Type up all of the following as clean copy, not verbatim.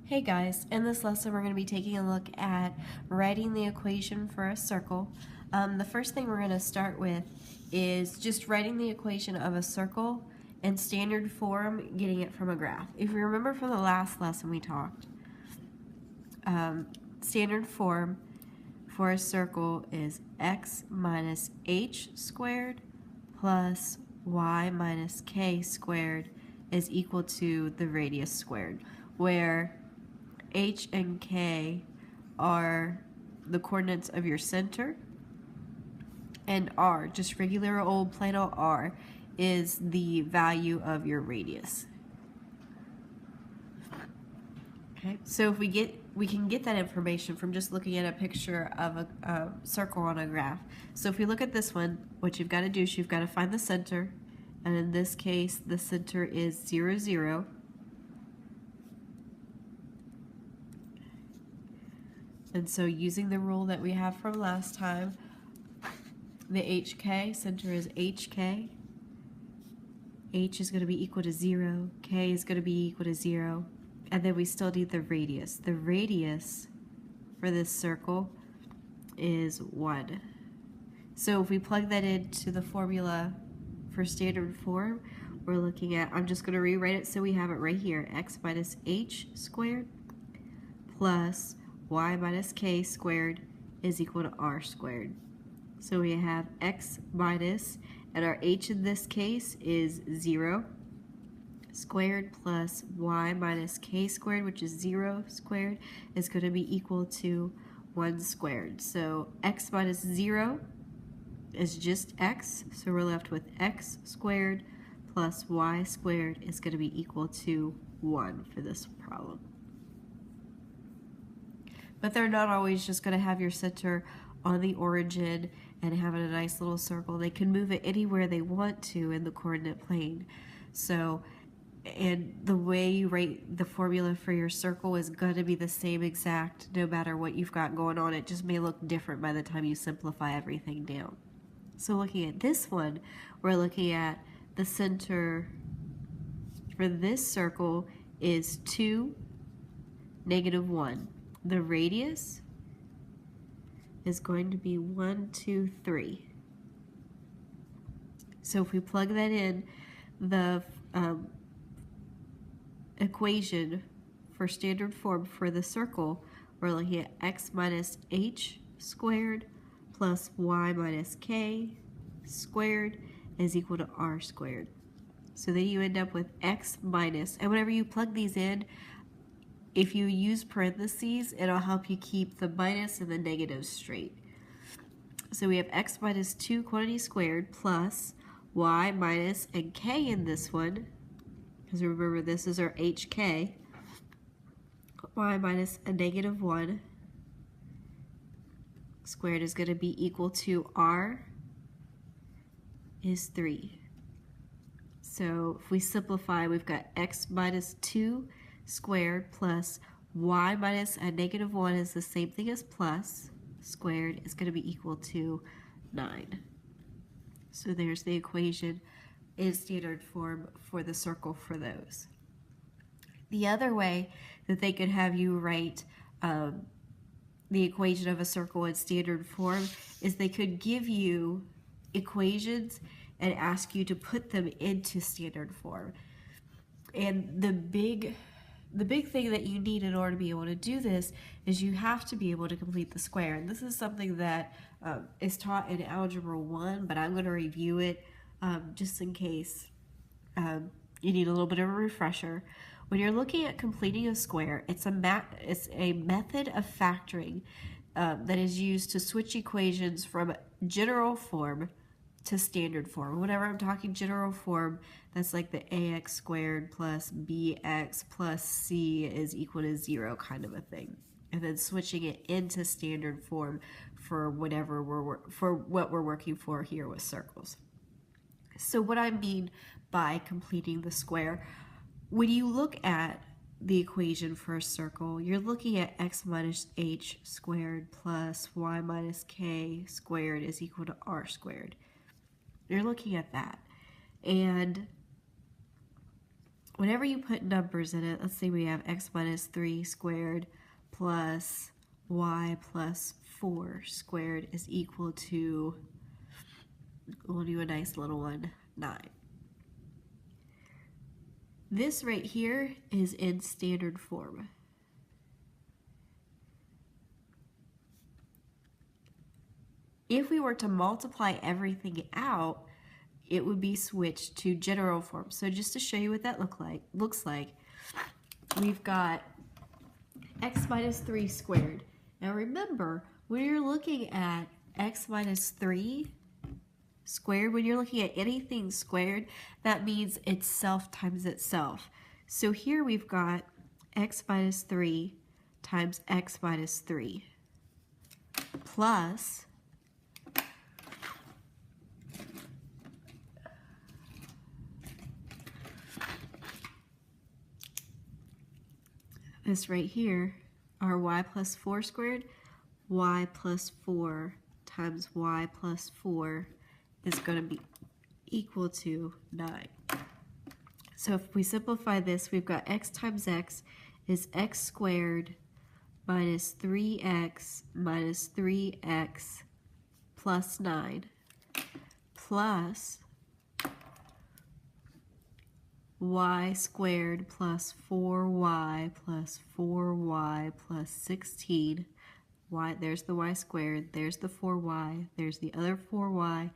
Hey guys, in this lesson we're going to be taking a look at writing the equation for a circle. The first thing we're going to start with is just writing the equation of a circle in standard form, getting it from a graph. If you remember from the last lesson we talked, standard form for a circle is x minus h squared plus y minus k squared is equal to the radius squared, where h and k are the coordinates of your center, and r, just regular old plain old r, is the value of your radius. Okay, so if we can get that information from just looking at a picture of a circle on a graph. So if we look at this one, what you've got to do is you've got to find the center, and in this case the center is 0, 0. And so using the rule that we have from last time, the HK, center is HK. H is going to be equal to 0. K is going to be equal to 0. And then we still need the radius. The radius for this circle is 1. So if we plug that into the formula for standard form, we're looking at, I'm just going to rewrite it so we have it right here, x minus h squared plus y minus k squared is equal to r squared. So we have x minus, and our h in this case is 0 squared plus y minus k squared, which is 0 squared, is going to be equal to 1 squared. So x minus 0 is just x, so we're left with x squared plus y squared is going to be equal to 1 for this problem. But they're not always just going to have your center on the origin and have a nice little circle. They can move it anywhere they want to in the coordinate plane. So, and the way you write the formula for your circle is going to be the same exact no matter what you've got going on. It just may look different by the time you simplify everything down. So looking at this one, we're looking at the center for this circle is 2, negative 1. The radius is going to be 1, 2, 3. So if we plug that in, the equation for standard form for the circle, we're looking at x minus h squared plus y minus k squared is equal to r squared. So then you end up with x minus, and whenever you plug these in, if you use parentheses, it'll help you keep the minus and the negatives straight. So we have x minus 2 quantity squared plus y minus, and k in this one, because remember this is our hk, y minus a negative 1 squared is going to be equal to r is 3. So if we simplify, we've got x minus 2 squared plus y minus a negative 1 is the same thing as plus squared is going to be equal to 9. So there's the equation in standard form for the circle for those. The other way that they could have you write the equation of a circle in standard form is they could give you equations and ask you to put them into standard form. And the big thing that you need in order to be able to do this is you have to be able to complete the square. And this is something that is taught in Algebra 1, but I'm going to review it just in case you need a little bit of a refresher. When you're looking at completing a square, it's a method of factoring that is used to switch equations from general form to standard form. Whenever I'm talking general form, that's like the ax squared plus bx plus c is equal to 0 kind of a thing. And then switching it into standard form for whatever what we're working for here with circles. So what I mean by completing the square, when you look at the equation for a circle, you're looking at x minus h squared plus y minus k squared is equal to r squared. You're looking at that. And whenever you put numbers in it, let's say we have x minus 3 squared plus y plus 4 squared is equal to, we'll do a nice little one, 9. This right here is in standard form. If we were to multiply everything out, it would be switched to general form. So just to show you what that looks like, we've got x minus 3 squared. Now remember, when you're looking at x minus 3 squared, when you're looking at anything squared, that means itself times itself. So here we've got x minus 3 times x minus 3 plus this right here, our y plus 4 squared, y plus 4 times y plus 4 is going to be equal to 9. So if we simplify this, we've got x times x is x squared minus 3x minus 3x plus 9 plus y squared plus 4y plus 4y plus 16. Y, there's the y squared, there's the 4y, there's the other 4y,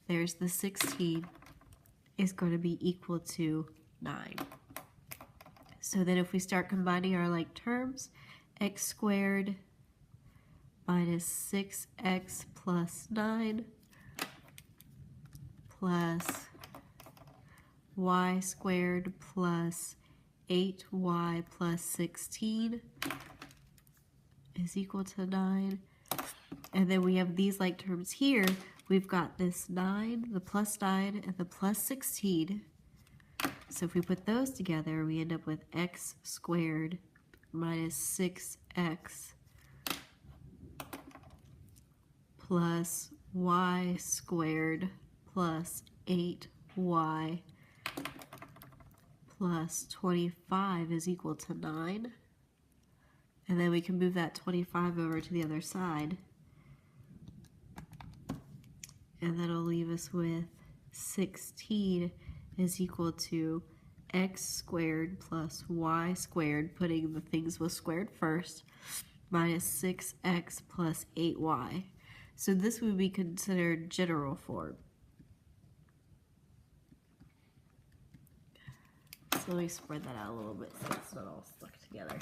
there's the 16, is going to be equal to 9. So then if we start combining our like terms, x squared minus 6x plus 9 plus y squared plus 8y plus 16 is equal to 9. And then we have these like terms here. We've got this 9, the plus 9, and the plus 16. So if we put those together, we end up with x squared minus 6x plus y squared plus 8y plus 25 is equal to 9. And then we can move that 25 over to the other side. And that'll leave us with 16 is equal to x squared plus y squared, putting the things with squared first, minus 6x plus 8y. So this would be considered general form. So let me spread that out a little bit so it's not all stuck together.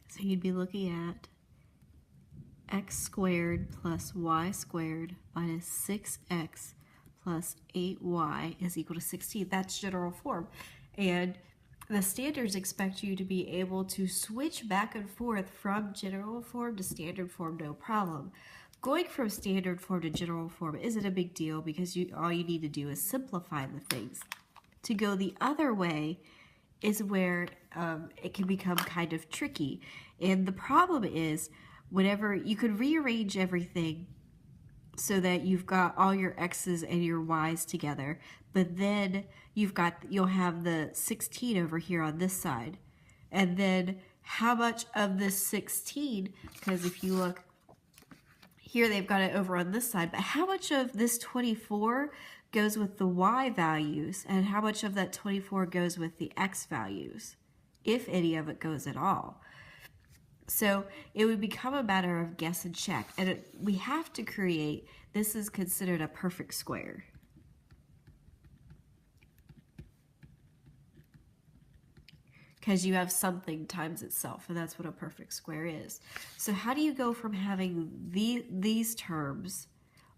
So you'd be looking at x squared plus y squared minus 6x plus 8y is equal to 16. That's general form. And the standards expect you to be able to switch back and forth from general form to standard form, no problem. Going from standard form to general form isn't a big deal because all you need to do is simplify the things. To go the other way is where it can become kind of tricky. And the problem is whenever you could rearrange everything so that you've got all your x's and your y's together, but then you'll have the 16 over here on this side. And then how much of this 16, because if you look here, they've got it over on this side, but how much of this 24 goes with the y values, and how much of that 24 goes with the x values, if any of it goes at all? So it would become a matter of guess and check, and we have to create, this is considered a perfect square. Because you have something times itself, and that's what a perfect square is. So how do you go from having these terms,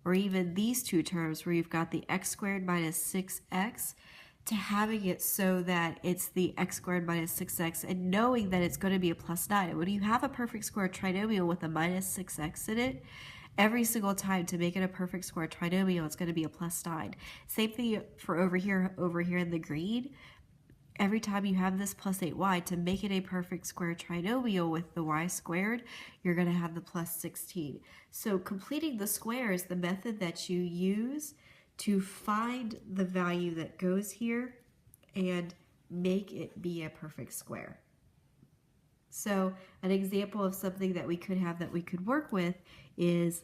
or even these two terms where you've got the x squared minus 6x, to having it so that it's the x squared minus 6x, and knowing that it's going to be a plus 9. When you have a perfect square trinomial with a minus 6x in it, every single time to make it a perfect square trinomial, it's going to be a plus 9. Same thing for over here in the green. every time you have this plus 8y, to make it a perfect square trinomial with the y squared, you're going to have the plus 16. So completing the square is the method that you use to find the value that goes here and make it be a perfect square. So an example of something that we could have that we could work with is,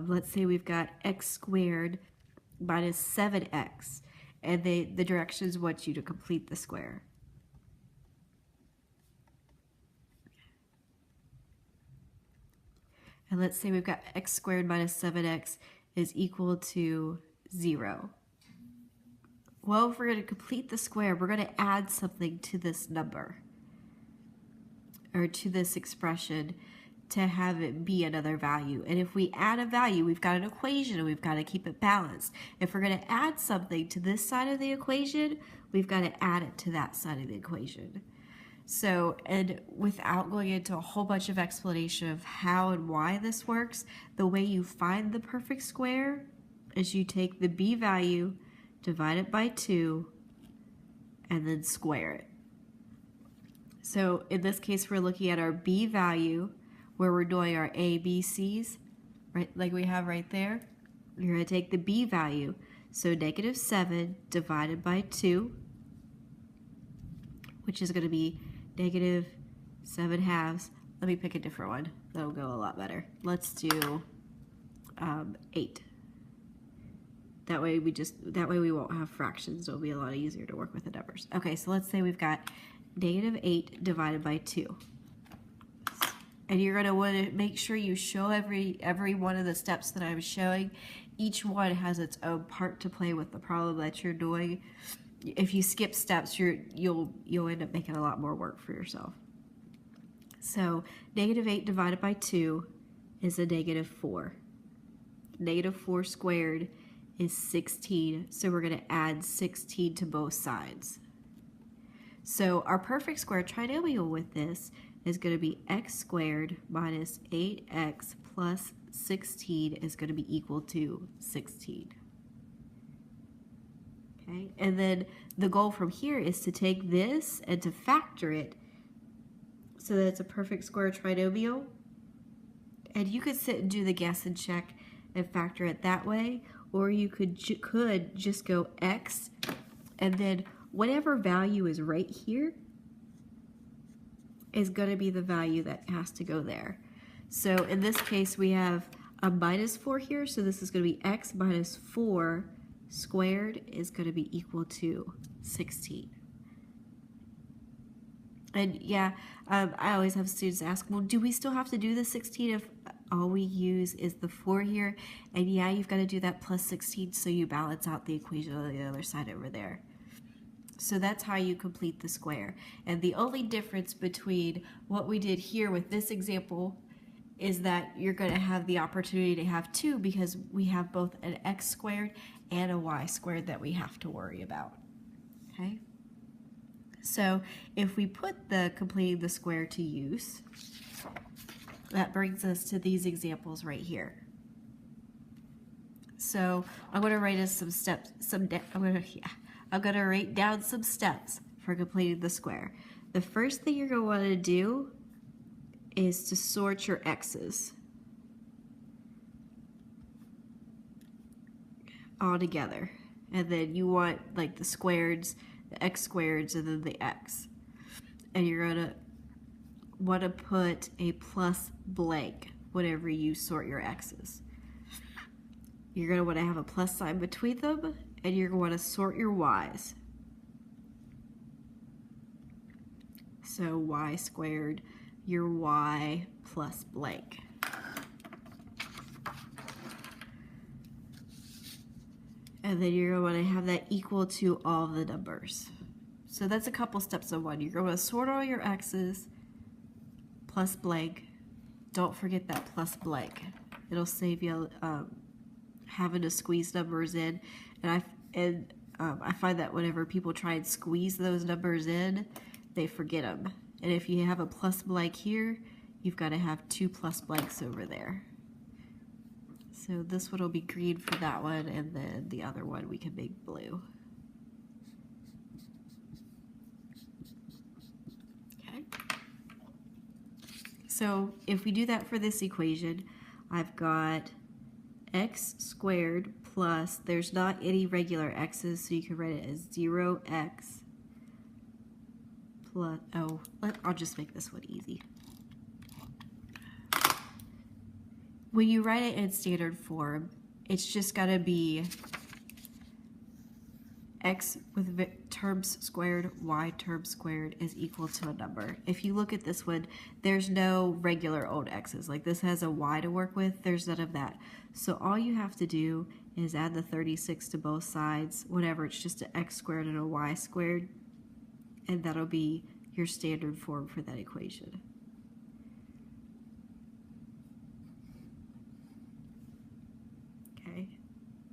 let's say we've got x squared minus 7x, and the directions want you to complete the square. And let's say we've got x squared minus 7x is equal to 0. Well, if we're going to complete the square, we're going to add something to this number, or to this expression, to have it be another value. And if we add a value, we've got an equation and we've got to keep it balanced. If we're going to add something to this side of the equation, we've got to add it to that side of the equation. So, and without going into a whole bunch of explanation of how and why this works, the way you find the perfect square is you take the b value, divide it by 2, and then square it. So in this case, we're looking at our b value, where we're doing our a, b, c's, right, like we have right there. You're going to take the b value, so negative 7 divided by 2, which is going to be negative 7 halves. Let me pick a different one. That'll go a lot better. Let's do 8. That way we won't have fractions. It'll be a lot easier to work with the numbers. Okay, so let's say we've got negative 8 divided by 2. And you're going to want to make sure you show every one of the steps that I'm showing. Each one has its own part to play with the problem that you're doing. If you skip steps, you'll end up making a lot more work for yourself. So negative 8 divided by 2 is a negative 4. Negative 4 squared is 16, so we're going to add 16 to both sides. So our perfect square trinomial with this is going to be x squared minus 8x plus 16 is going to be equal to 16. Okay, and then the goal from here is to take this and to factor it so that it's a perfect square trinomial. And you could sit and do the guess and check and factor it that way, or you could just go x, and then whatever value is right here is going to be the value that has to go there. So in this case, we have a minus 4 here, so this is going to be x minus 4 squared is going to be equal to 16. And yeah, I always have students ask, well, do we still have to do the 16 if all we use is the 4 here? And yeah, you've got to do that plus 16 so you balance out the equation on the other side over there. So that's how you complete the square. And the only difference between what we did here with this example is that you're going to have the opportunity to have 2 because we have both an x squared and a y squared that we have to worry about. Okay? So if we put the completing the square to use, that brings us to these examples right here. So I'm going to write us some steps. I'm going to write down some steps for completing the square. The first thing you're going to want to do is to sort your x's all together. And then you want like the squareds, the x squareds, and then the x. And you're going to want to put a plus blank whenever you sort your x's. You're going to want to have a plus sign between them, and you're going to sort your y's. So y squared, your y plus blank. And then you're going to have that equal to all the numbers. So that's a couple steps of one. You're going to sort all your x's, plus blank. Don't forget that plus blank. It'll save you having to squeeze numbers in. And I find that whenever people try and squeeze those numbers in, they forget them. And if you have a plus blank here, you've got to have 2 plus blanks over there. So this one will be green for that one, and then the other one we can make blue. So if we do that for this equation, I've got x squared plus, there's not any regular x's, so you can write it as 0x plus, I'll just make this one easy. When you write it in standard form, it's just got to be x with terms squared, y terms squared is equal to a number. If you look at this one, there's no regular old x's. Like this has a y to work with, there's none of that. So all you have to do is add the 36 to both sides. Whatever, it's just an x squared and a y squared, and that'll be your standard form for that equation.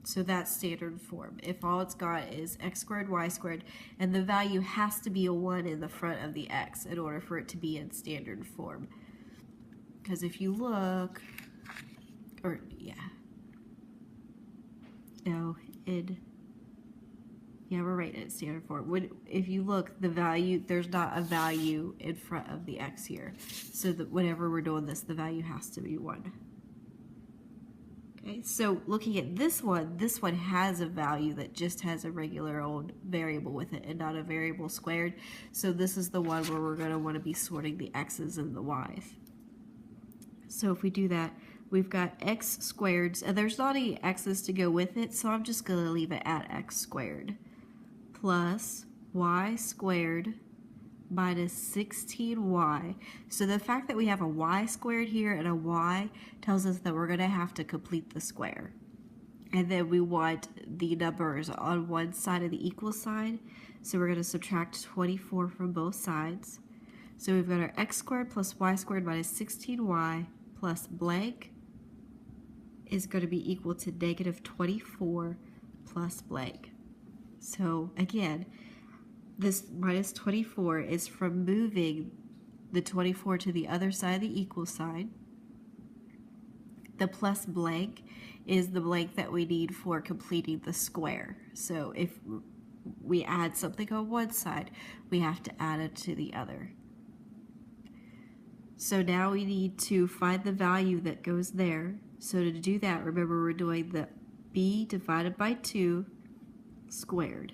So that's standard form. If all it's got is x squared, y squared, and the value has to be a 1 in the front of the x in order for it to be in standard form. Because if you look, we're right in standard form. If you look, the value, there's not a value in front of the x here. So that whenever we're doing this, the value has to be 1. Okay, so looking at this one has a value that just has a regular old variable with it and not a variable squared. So this is the one where we're going to want to be sorting the x's and the y's. So if we do that, we've got x squared, and there's not any x's to go with it, so I'm just going to leave it at x squared plus y squared minus 16y. So the fact that we have a y squared here and a y tells us that we're going to have to complete the square. And then we want the numbers on one side of the equal sign. So we're going to subtract 24 from both sides. So we've got our x squared plus y squared minus 16y plus blank is going to be equal to negative 24 plus blank. So again, this minus 24 is from moving the 24 to the other side of the equal sign. The plus blank is the blank that we need for completing the square. So if we add something on one side, we have to add it to the other. So now we need to find the value that goes there. So to do that, remember we're doing the b divided by 2 squared.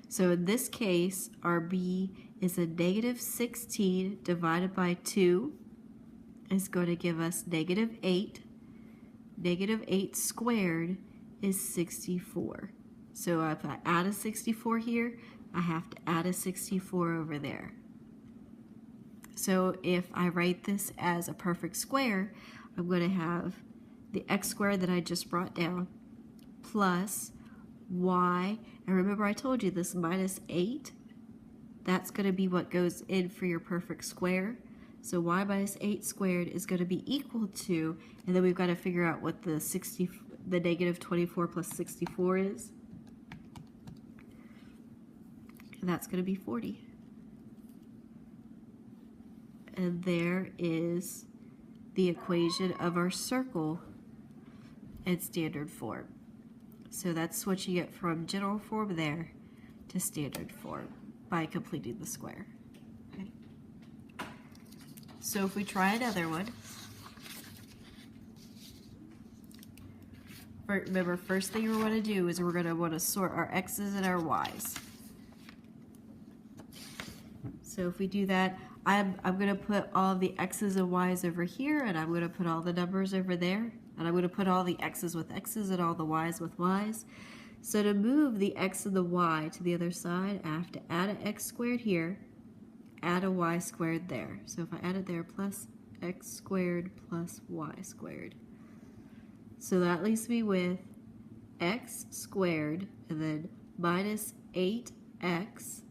So in this case, our b is a negative 16 divided by 2 is going to give us negative 8. Negative 8 squared is 64. So if I add a 64 here, I have to add a 64 over there. So if I write this as a perfect square, I'm going to have the x squared that I just brought down plus y, and remember I told you this minus 8, that's going to be what goes in for your perfect square. So y minus 8 squared is going to be equal to, and then we've got to figure out what the negative 24 plus 64 is. And that's going to be 40. And there is the equation of our circle in standard form. So that's what you get from general form there to standard form by completing the square. Okay. So if we try another one, remember first thing we want to do is we're going to want to sort our x's and our y's. So if we do that, I'm going to put all the x's and y's over here, and I'm going to put all the numbers over there. And I'm going to put all the x's with x's and all the y's with y's. So to move the x and the y to the other side, I have to add an x squared here, add a y squared there. So if I add it there, plus x squared plus y squared. So that leaves me with x squared and then minus 8x.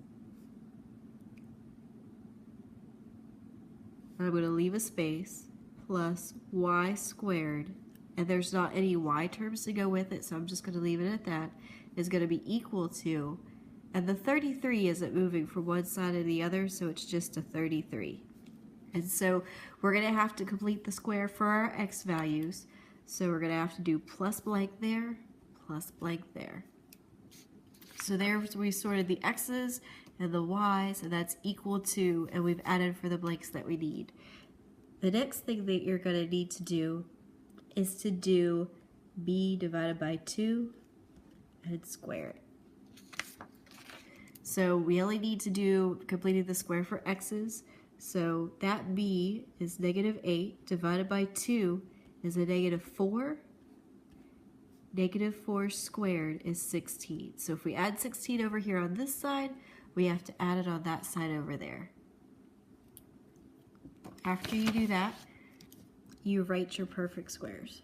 I'm going to leave a space, plus y squared, and there's not any y terms to go with it, so I'm just going to leave it at that, is going to be equal to, and the 33 isn't moving from one side to the other, so it's just a 33. And so we're going to have to complete the square for our x values, so we're going to have to do plus blank there, plus blank there. So there we sorted the x's and the y's, and that's equal to, and we've added for the blanks that we need. The next thing that you're going to need to do is to do b divided by 2 and square it. So we only need to do completing the square for x's. So that b is -8 divided by 2 is a -4. -4 squared is 16. So if we add 16 over here on this side, we have to add it on that side over there. After you do that, you write your perfect squares.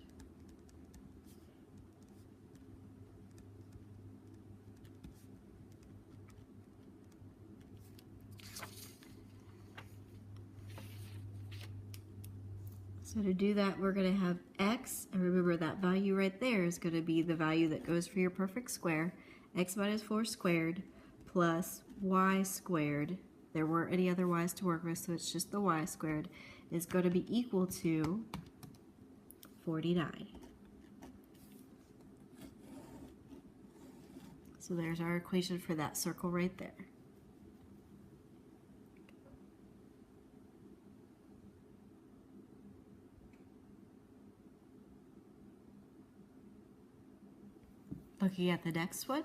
So to do that, we're going to have x, and remember that value right there is going to be the value that goes for your perfect square, x minus 4 squared plus y squared. There weren't any other y's to work with, so it's just the y squared, is going to be equal to 49. So there's our equation for that circle right there. Looking at the next one.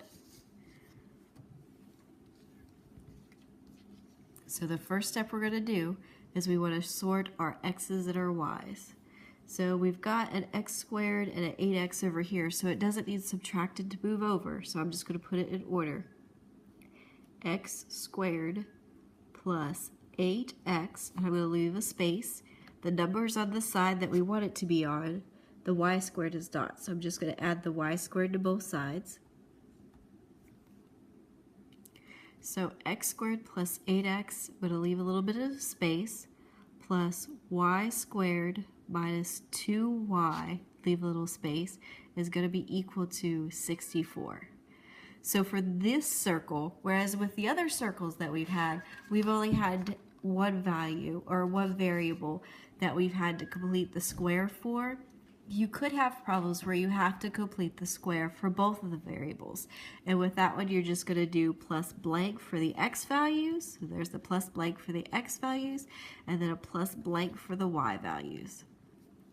So the first step we're going to do is we want to sort our x's and our y's. So we've got an x squared and an 8x over here, so it doesn't need subtracted to move over. So I'm just going to put it in order. X squared plus 8x, and I'm going to leave a space. The number's on the side that we want it to be on. The y squared is not, so I'm just going to add the y squared to both sides. So x squared plus 8x, I'm going to leave a little bit of space, plus y squared minus 2y, leave a little space, is going to be equal to 64. So for this circle, whereas with the other circles that we've had, we've only had one value or one variable that we've had to complete the square for, you could have problems where you have to complete the square for both of the variables. And with that one, you're just going to do plus blank for the x values. So there's the plus blank for the x values, and then a plus blank for the y values.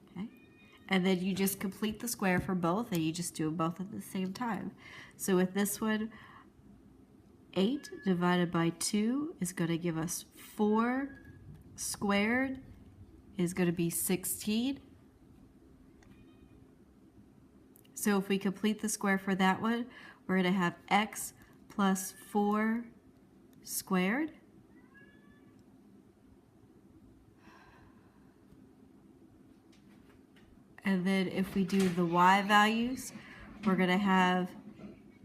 Okay? And then you just complete the square for both, and you just do them both at the same time. So with this one, 8 divided by 2 is going to give us 4 squared is going to be 16. So if we complete the square for that one, we're going to have x plus 4 squared. And then if we do the y values, we're going to have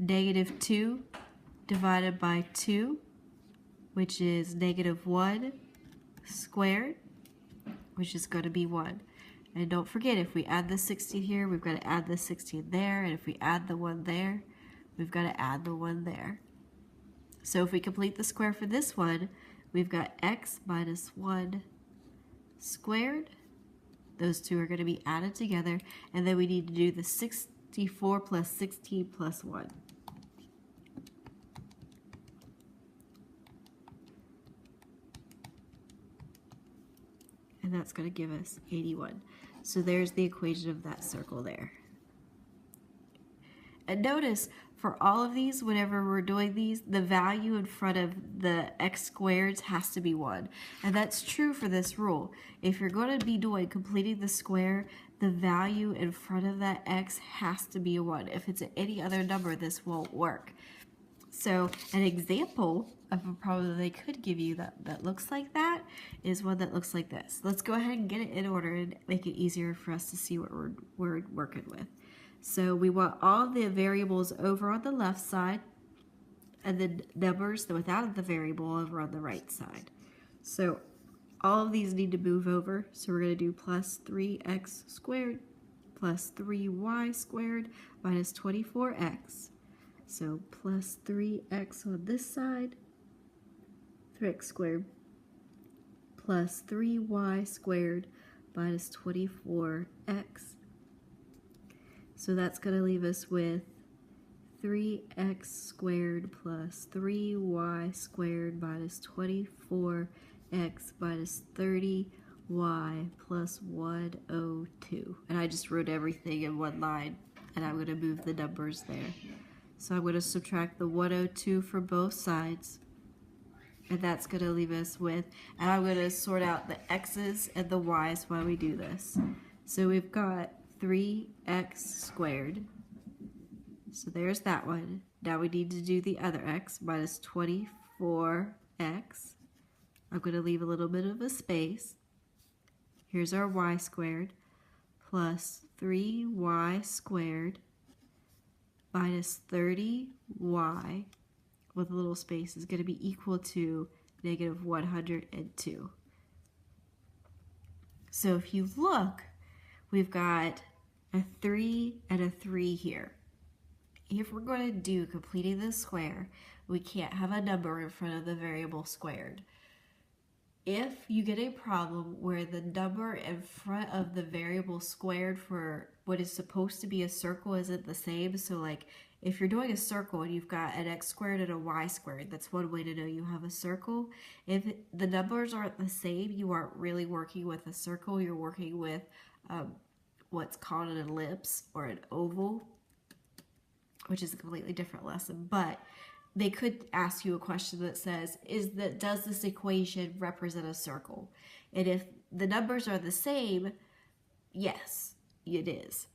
-2 divided by 2, which is -1 squared, which is going to be 1. And don't forget, if we add the 16 here, we've got to add the 16 there. And if we add the 1 there, we've got to add the 1 there. So if we complete the square for this one, we've got x minus 1 squared. Those two are going to be added together. And then we need to do the 64 plus 16 plus 1. And that's going to give us 81. So there's the equation of that circle there. And notice, for all of these, whenever we're doing these, the value in front of the x squareds has to be 1. And that's true for this rule. If you're going to be doing completing the square, the value in front of that x has to be a 1. If it's any other number, this won't work. So an example of a problem that they could give you that looks like that is one that looks like this. Let's go ahead and get it in order and make it easier for us to see what we're working with. So we want all the variables over on the left side and the numbers without the variable over on the right side. So all of these need to move over. So we're going to do plus 3x squared plus 3y squared minus 24x. So plus 3x on this side, 3x squared, plus 3y squared minus 24x. So that's going to leave us with 3x squared plus 3y squared minus 24x minus 30 y plus 102. And I just wrote everything in one line, and I'm going to move the numbers there. So I'm going to subtract the 102 for both sides, and that's going to leave us with, and I'm going to sort out the x's and the y's while we do this. So we've got 3x squared. So there's that one. Now we need to do the other x, minus 24x. I'm going to leave a little bit of a space. Here's our y squared, plus 3y squared minus 30y with a little space is going to be equal to negative 102. So if you look, we've got a 3 and a 3 here. If we're going to do completing the square, we can't have a number in front of the variable squared. If you get a problem where the number in front of the variable squared for what is supposed to be a circle isn't the same, so like if you're doing a circle and you've got an x squared and a y squared, that's one way to know you have a circle. If the numbers aren't the same, you aren't really working with a circle, you're working with what's called an ellipse or an oval, which is a completely different lesson, but they could ask you a question that says, does this equation represent a circle? And if the numbers are the same, yes, it is.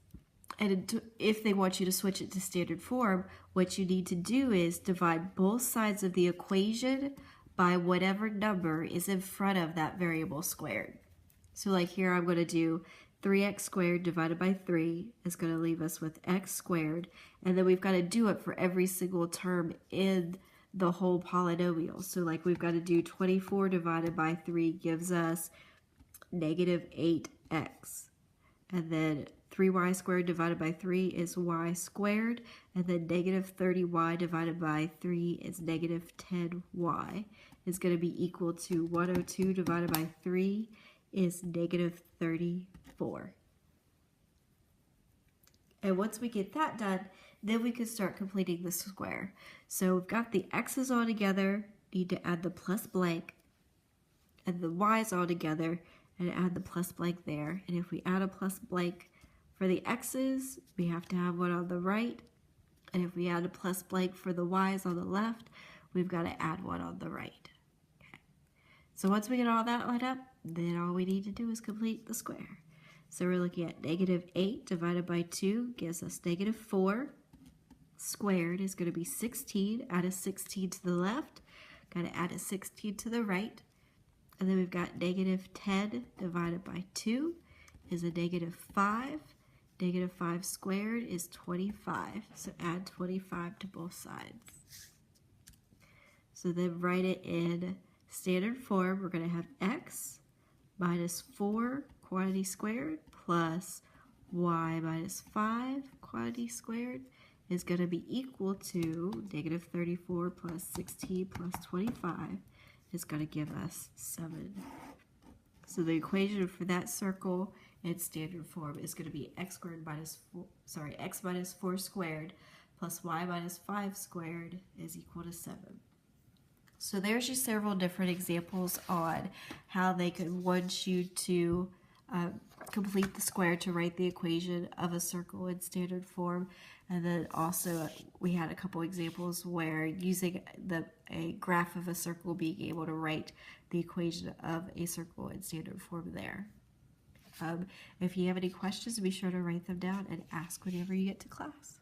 And if they want you to switch it to standard form, what you need to do is divide both sides of the equation by whatever number is in front of that variable squared. So like here I'm going to do 3x squared divided by 3 is going to leave us with x squared, and then we've got to do it for every single term in the whole polynomial. So like we've got to do 24 divided by 3 gives us negative 8x, and then 3y squared divided by 3 is y squared, and then negative 30y divided by 3 is negative 10y is going to be equal to 102 divided by 3 is negative 34. And once we get that done, then we can start completing the square. So we've got the x's all together, need to add the plus blank, and the y's all together, and add the plus blank there. And if we add a plus blank for the x's, we have to have one on the right. And if we add a plus blank for the y's on the left, we've got to add one on the right. Okay. So once we get all that lined up, then all we need to do is complete the square. So we're looking at negative 8 divided by 2 gives us negative 4. Squared is going to be 16. Add a 16 to the left. Got to add a 16 to the right. And then we've got negative 10 divided by 2 is a negative 5. Negative 5 squared is 25. So add 25 to both sides. So then write it in standard form. We're going to have x minus 4 quantity squared plus y minus 5 quantity squared is going to be equal to negative 34 plus 16 plus 25 is going to give us 7. So the equation for that circle in standard form is going to be x minus 4 squared plus y minus 5 squared is equal to 7. So there's just several different examples on how they could want you to complete the square to write the equation of a circle in standard form. And then also we had a couple examples where using a graph of a circle, being able to write the equation of a circle in standard form there. If you have any questions, be sure to write them down and ask whenever you get to class.